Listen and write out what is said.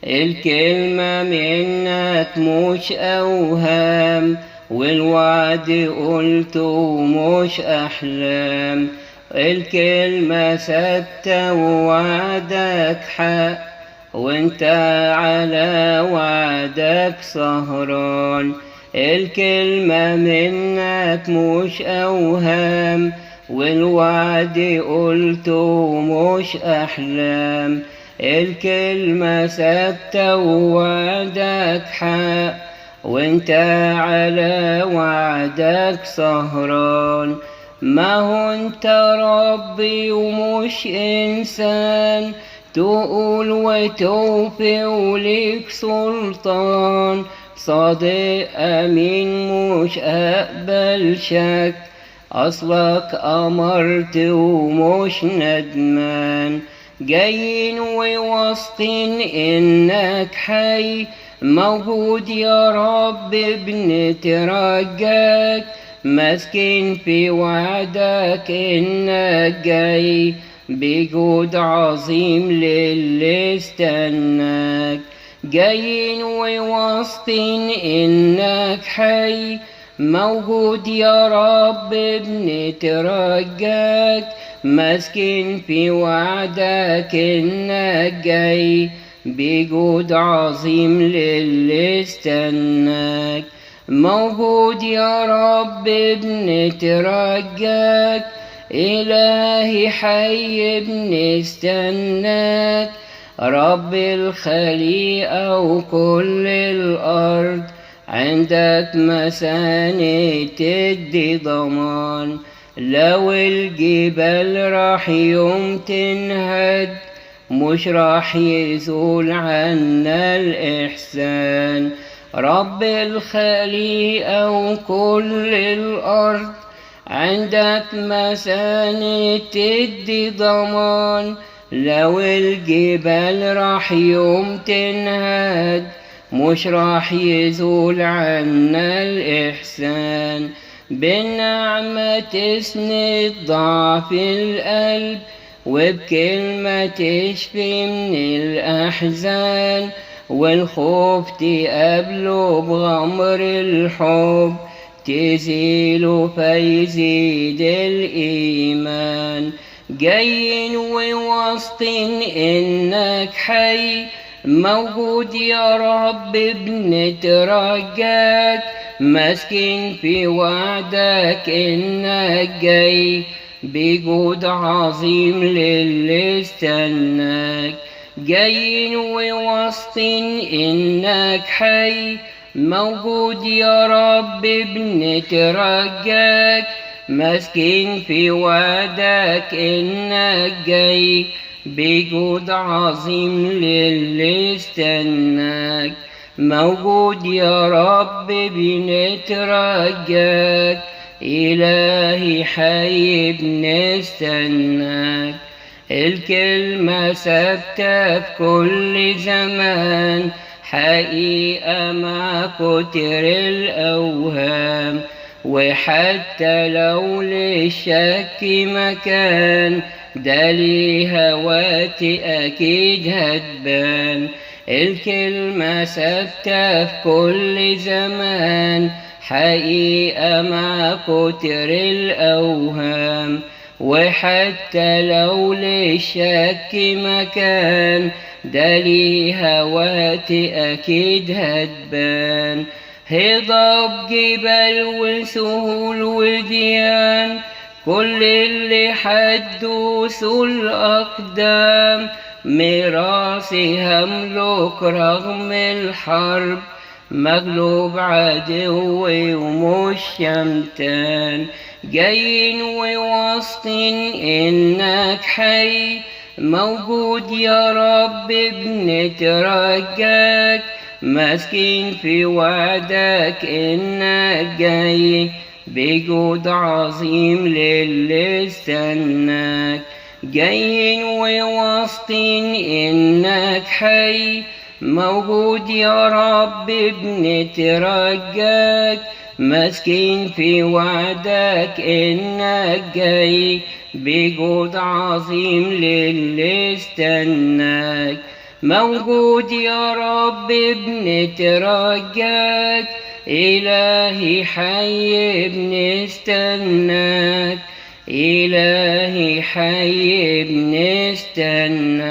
الكلمة منك مش أوهام، والوعد قلته مش أحلام. الكلمة ثابتة ووعدك حق، وانت على وعدك سهران. الكلمة منك مش أوهام، والوعد قلته مش أحلام. الكلمة ثابتة ووعدك حق، وانت على وعدك سهران. ما هو انت ربي ومش انسان، تقول وتوفي وليك سلطان. صادق امين مش اقبل شك، اصلك امرت ومش ندمان. جايين وواثقين انك حي، موجود يا رب بنترجاك. ماسكين في وعدك انك جاي، بجود عظيم للي استناك. جايين وواثقين انك حي، موجود يا رب بنترجاك. ماسكين في وعدك انك جاي، بجود عظيم للي استناك. موجود يا رب بنترجاك، إلهي حي بنستناك. رب الخليقة وكل الأرض، عندك مساند تدي ضمان. لو الجبال راح يوم تنهد، مش راح يزول عنا الإحسان. رب الخليقة وكل الأرض، عندك مساند تدي ضمان. لو الجبال راح يوم تنهد، مش راح يزول عنا الإحسان. بالنعمة تسند ضعف القلب، وبكلمة تشفي من الأحزان. والخوف تقابله بغمر الحب، تزيله فيزيد الإيمان. جايين وواثقين إنك حي، موجود يا رب بنترجاك. ماسكين في وعدك إنك جاي، بجود عظيم للي استناك. جايين وواثقين إنك حي، موجود يا رب بنترجاك. ماسكين في وعدك إنك جاي، بجود عظيم للي استناك. موجود يا رب بنترجاك، إلهي حي بنستناك. الكلمة ثابتة في كل زمان، حقيقة مع كتر الأوهام. وحتى لو للشك مكان، ده ليها وقت أكيد هتبان. الكلمة ثابتة في كل زمان، حقيقة مع كتر الأوهام. وحتى لو للشك مكان، ده ليها وقت أكيد هتبان. هضاب جبال وسهول وديان، كل اللي حدوثوا الأقدام. ميراثي هملك رغم الحرب، مغلوب عدوي ومش شمتان. جايين وواثقين إنك حي، موجود يا رب بنترجاك. ماسكين في وعدك إنك جاي، بجود عظيم للي استناك. جايين وواثقين إنك حي، موجود يا رب بنترجاك. ماسكين في وعدك إنك جاي، بجود عظيم للي استناك. موجود يا رب بنترجاك، إلهي حي بنستناك، إلهي حي بنستناك.